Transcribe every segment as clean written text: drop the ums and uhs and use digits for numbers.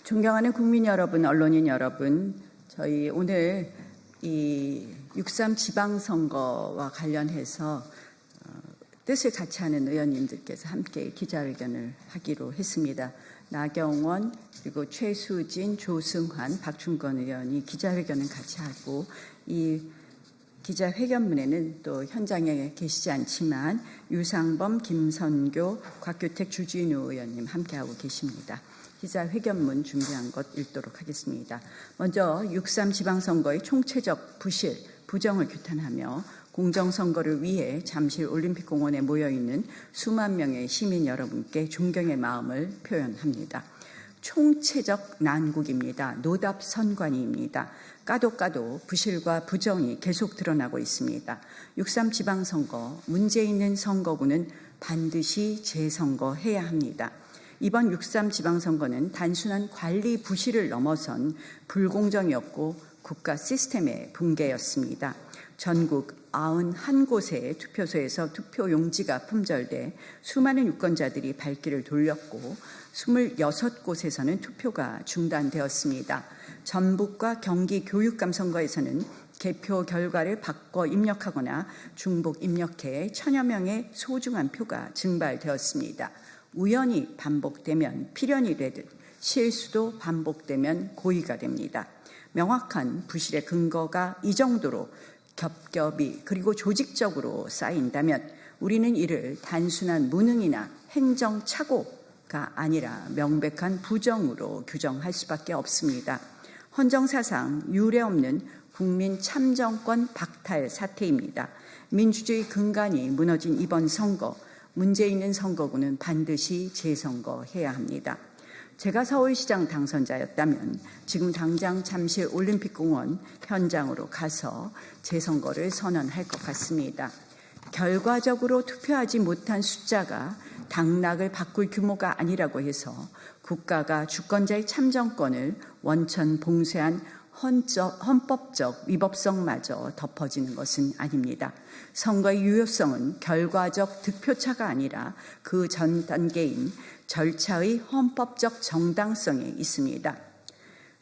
존경하는 국민 여러분, 언론인 여러분, 저희 오늘 이 6.3 지방선거와 관련해서 뜻을 같이 하는 의원님들께서 함께 기자회견을 하기로 했습니다. 나경원, 그리고 최수진, 조승환, 박충건 의원이 기자회견을 같이 하고, 이 기자회견문에는 또 현장에 계시지 않지만 유상범, 김선교, 곽규택, 주진우 의원님 함께하고 계십니다. 기자회견문 준비한 것 읽도록 하겠습니다. 먼저 6.3 지방선거의 총체적 부실, 부정을 규탄하며 공정선거를 위해 잠실 올림픽공원에 모여있는 수만 명의 시민 여러분께 존경의 마음을 표현합니다. 총체적 난국입니다. 노답선관위입니다. 까도 부실과 부정이 계속 드러나고 있습니다. 6.3 지방선거, 문제 있는 선거구는 반드시 재선거해야 합니다. 이번 6.3 지방선거는 단순한 관리 부실을 넘어선 불공정이었고 국가 시스템의 붕괴였습니다. 전국 91곳의 투표소에서 투표용지가 품절돼 수많은 유권자들이 발길을 돌렸고 26곳에서는 투표가 중단되었습니다. 전북과 경기 교육감 선거에서는 개표 결과를 바꿔 입력하거나 중복 입력해 천여 명의 소중한 표가 증발되었습니다. 우연히 반복되면 필연이 되듯 실수도 반복되면 고의가 됩니다. 명확한 부실의 근거가 이 정도로 겹겹이 그리고 조직적으로 쌓인다면 우리는 이를 단순한 무능이나 행정착오가 아니라 명백한 부정으로 규정할 수밖에 없습니다. 헌정사상 유례없는 국민 참정권 박탈 사태입니다. 민주주의 근간이 무너진 이번 선거, 문제 있는 선거구는 반드시 재선거해야 합니다. 제가 서울시장 당선자였다면 지금 당장 잠실 올림픽공원 현장으로 가서 재선거를 선언할 것 같습니다. 결과적으로 투표하지 못한 숫자가 당락을 바꿀 규모가 아니라고 해서 국가가 주권자의 참정권을 원천 봉쇄한 헌법적 위법성마저 덮어지는 것은 아닙니다. 선거의 유효성은 결과적 득표차가 아니라 그 전 단계인 절차의 헌법적 정당성에 있습니다.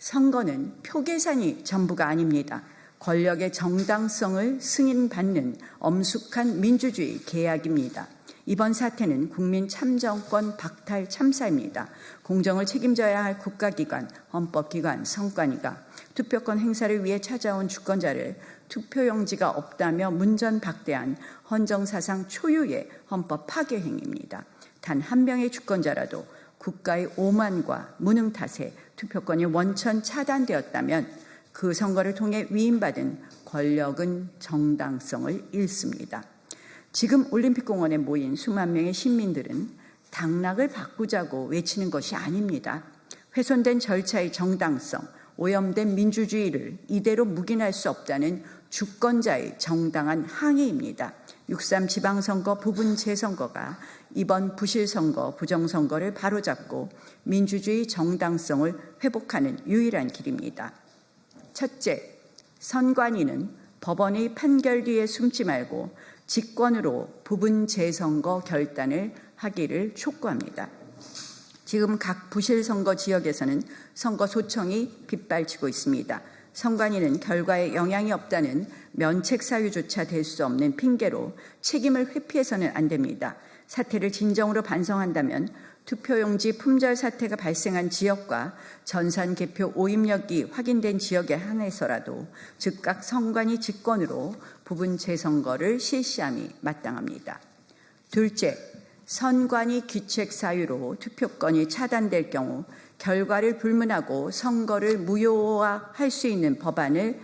선거는 표 계산이 전부가 아닙니다. 권력의 정당성을 승인받는 엄숙한 민주주의 계약입니다. 이번 사태는 국민 참정권 박탈 참사입니다. 공정을 책임져야 할 국가기관, 헌법기관, 선관위가 투표권 행사를 위해 찾아온 주권자를 투표용지가 없다며 문전박대한 헌정사상 초유의 헌법 파괴 행위입니다. 단 한 명의 주권자라도 국가의 오만과 무능 탓에 투표권이 원천 차단되었다면 그 선거를 통해 위임받은 권력은 정당성을 잃습니다. 지금 올림픽공원에 모인 수만 명의 시민들은 당락을 바꾸자고 외치는 것이 아닙니다. 훼손된 절차의 정당성, 오염된 민주주의를 이대로 묵인할 수 없다는 주권자의 정당한 항의입니다. 6.3 지방선거 부분 재선거가 이번 부실선거, 부정선거를 바로잡고 민주주의 정당성을 회복하는 유일한 길입니다. 첫째, 선관위는 법원의 판결 뒤에 숨지 말고 직권으로 부분 재선거 결단을 하기를 촉구합니다. 지금 각 부실선거 지역에서는 선거 소청이 빗발치고 있습니다. 선관위는 결과에 영향이 없다는 면책 사유조차 될 수 없는 핑계로 책임을 회피해서는 안 됩니다. 사태를 진정으로 반성한다면 투표용지 품절 사태가 발생한 지역과 전산 개표 오입력이 확인된 지역에 한해서라도 즉각 선관위 직권으로 부분 재선거를 실시함이 마땅합니다. 둘째, 선관위 귀책 사유로 투표권이 차단될 경우 결과를 불문하고 선거를 무효화할 수 있는 법안을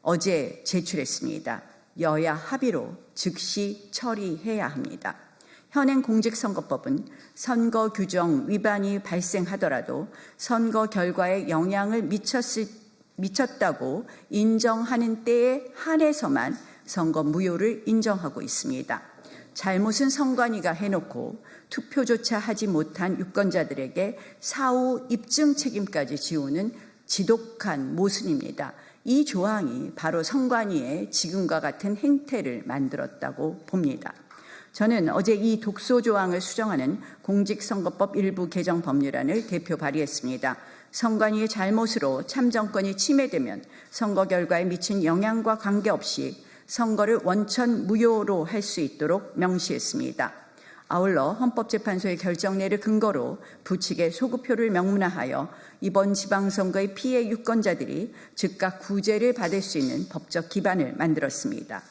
어제 제출했습니다. 여야 합의로 즉시 처리해야 합니다. 현행 공직선거법은 선거 규정 위반이 발생하더라도 선거 결과에 영향을 미쳤다고 인정하는 때에 한해서만 선거 무효를 인정하고 있습니다. 잘못은 선관위가 해놓고 투표조차 하지 못한 유권자들에게 사후 입증 책임까지 지우는 지독한 모순입니다. 이 조항이 바로 선관위의 지금과 같은 행태를 만들었다고 봅니다. 저는 어제 이 독소 조항을 수정하는 공직선거법 일부 개정 법률안을 대표 발의했습니다. 선관위의 잘못으로 참정권이 침해되면 선거 결과에 미친 영향과 관계없이 선거를 원천 무효로 할 수 있도록 명시했습니다. 아울러 헌법재판소의 결정례를 근거로 부칙의 소급표를 명문화하여 이번 지방선거의 피해 유권자들이 즉각 구제를 받을 수 있는 법적 기반을 만들었습니다.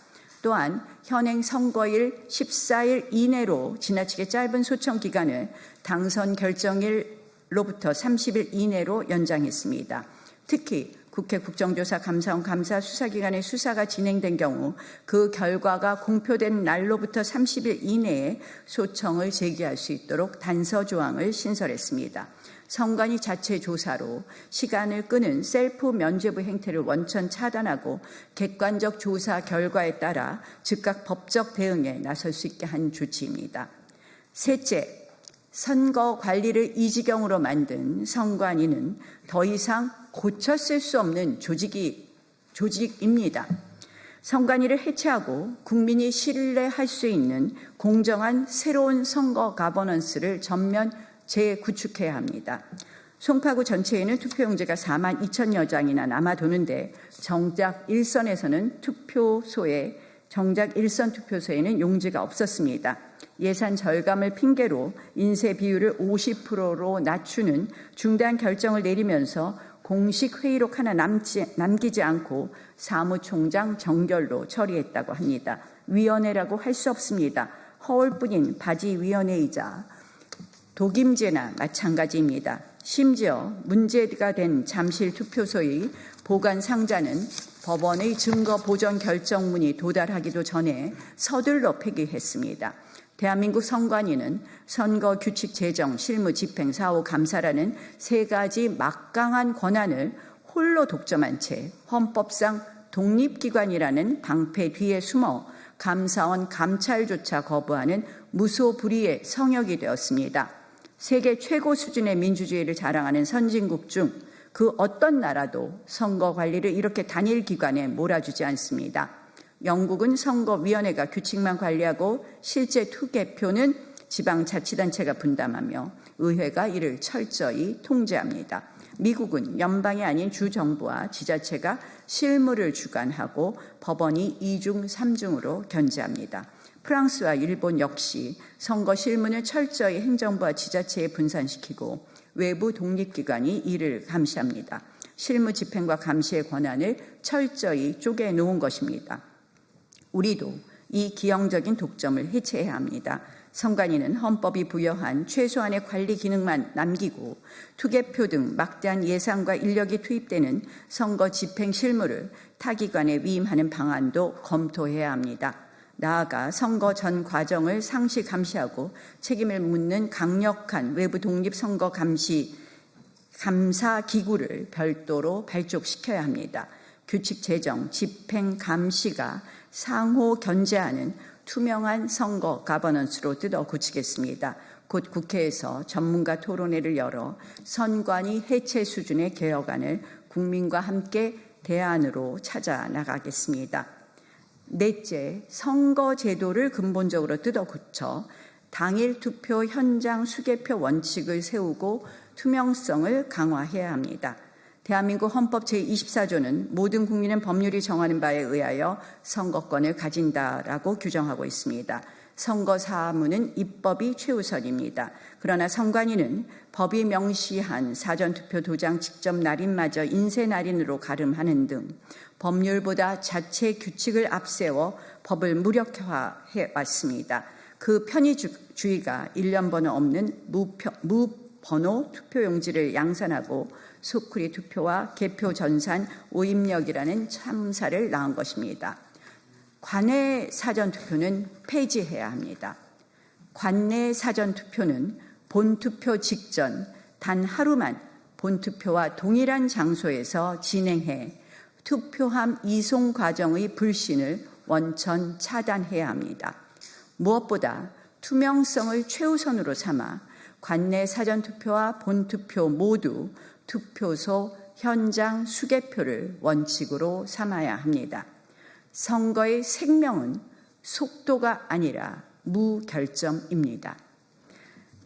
또한 현행 선거일 14일 이내로 지나치게 짧은 소청 기간을 당선 결정일로부터 30일 이내로 연장했습니다. 특히 국회 국정조사 감사원 감사 수사기관의 수사가 진행된 경우 그 결과가 공표된 날로부터 30일 이내에 소청을 제기할 수 있도록 단서 조항을 신설했습니다. 선관위 자체 조사로 시간을 끄는 셀프 면죄부 행태를 원천 차단하고 객관적 조사 결과에 따라 즉각 법적 대응에 나설 수 있게 한 조치입니다. 셋째, 선거 관리를 이 지경으로 만든 선관위는 더 이상 고쳐 쓸 수 없는 조직입니다. 선관위를 해체하고 국민이 신뢰할 수 있는 공정한 새로운 선거 가버넌스를 전면 재구축해야 합니다. 송파구 전체에는 투표용지가 4만 2천여 장이나 남아도는데 정작 일선 투표소에는 용지가 없었습니다. 예산 절감을 핑계로 인쇄 비율을 50%로 낮추는 중대한 결정을 내리면서 공식 회의록 하나 남기지 않고 사무총장 정결로 처리했다고 합니다. 위원회라고 할 수 없습니다. 허울뿐인 바지위원회이자 독임제나 마찬가지입니다. 심지어 문제가 된 잠실 투표소의 보관 상자는 법원의 증거 보전 결정문이 도달하기도 전에 서둘러 폐기했습니다. 대한민국 선관위는 선거 규칙 제정, 실무 집행, 사후 감사라는 세 가지 막강한 권한을 홀로 독점한 채 헌법상 독립기관이라는 방패 뒤에 숨어 감사원 감찰조차 거부하는 무소불위의 성역이 되었습니다. 세계 최고 수준의 민주주의를 자랑하는 선진국 중 그 어떤 나라도 선거 관리를 이렇게 단일 기관에 몰아주지 않습니다. 영국은 선거위원회가 규칙만 관리하고 실제 투개표는 지방자치단체가 분담하며 의회가 이를 철저히 통제합니다. 미국은 연방이 아닌 주정부와 지자체가 실무를 주관하고 법원이 2중, 3중으로 견제합니다. 프랑스와 일본 역시 선거 실무는 철저히 행정부와 지자체에 분산시키고 외부 독립기관이 이를 감시합니다. 실무 집행과 감시의 권한을 철저히 쪼개놓은 것입니다. 우리도 이 기형적인 독점을 해체해야 합니다. 선관위는 헌법이 부여한 최소한의 관리 기능만 남기고 투개표 등 막대한 예산과 인력이 투입되는 선거 집행 실무를 타기관에 위임하는 방안도 검토해야 합니다. 나아가 선거 전 과정을 상시 감시하고 책임을 묻는 강력한 외부 독립 선거 감사 기구를 별도로 발족시켜야 합니다. 규칙 제정, 집행 감시가 상호 견제하는 투명한 선거 가버넌스로 뜯어 고치겠습니다. 곧 국회에서 전문가 토론회를 열어 선관위 해체 수준의 개혁안을 국민과 함께 대안으로 찾아 나가겠습니다. 넷째, 선거 제도를 근본적으로 뜯어 고쳐 당일 투표 현장 수개표 원칙을 세우고 투명성을 강화해야 합니다. 대한민국 헌법 제24조는 모든 국민은 법률이 정하는 바에 의하여 선거권을 가진다라고 규정하고 있습니다. 선거 사무는 입법이 최우선입니다. 그러나 선관위는 법이 명시한 사전투표 도장 직접 날인마저 인쇄 날인으로 가름하는 등 법률보다 자체 규칙을 앞세워 법을 무력화해 왔습니다. 그 편의주의가 일련번호 없는 무번호 투표용지를 양산하고 소쿠리 투표와 개표 전산 오입력이라는 참사를 낳은 것입니다. 관내 사전투표는 폐지해야 합니다. 관내 사전투표는 본투표 직전 단 하루만 본투표와 동일한 장소에서 진행해 투표함 이송 과정의 불신을 원천 차단해야 합니다. 무엇보다 투명성을 최우선으로 삼아 관내 사전투표와 본투표 모두 투표소 현장 수개표를 원칙으로 삼아야 합니다. 선거의 생명은 속도가 아니라 무결점입니다.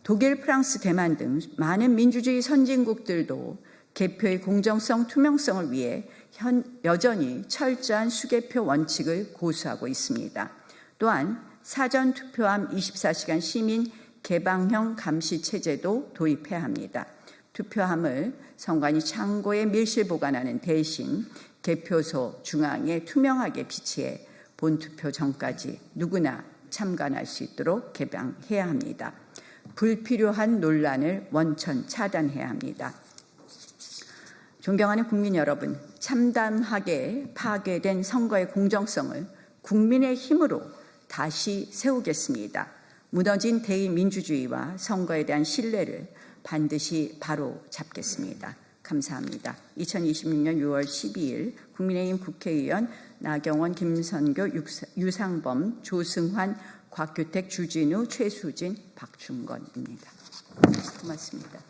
독일, 프랑스, 대만 등 많은 민주주의 선진국들도 개표의 공정성, 투명성을 위해 여전히 철저한 수개표 원칙을 고수하고 있습니다. 또한 사전투표함 24시간 시민 개방형 감시 체제도 도입해야 합니다. 투표함을 선관위 창고에 밀실 보관하는 대신 개표소 중앙에 투명하게 비치해 본투표 전까지 누구나 참관할 수 있도록 개방해야 합니다. 불필요한 논란을 원천 차단해야 합니다. 존경하는 국민 여러분, 참담하게 파괴된 선거의 공정성을 국민의 힘으로 다시 세우겠습니다. 무너진 대의민주주의와 선거에 대한 신뢰를 반드시 바로 잡겠습니다. 감사합니다. 2026년 6월 12일 국민의힘 국회의원 나경원, 김선교, 유상범, 조승환, 곽규택, 주진우, 최수진, 박충건입니다. 고맙습니다.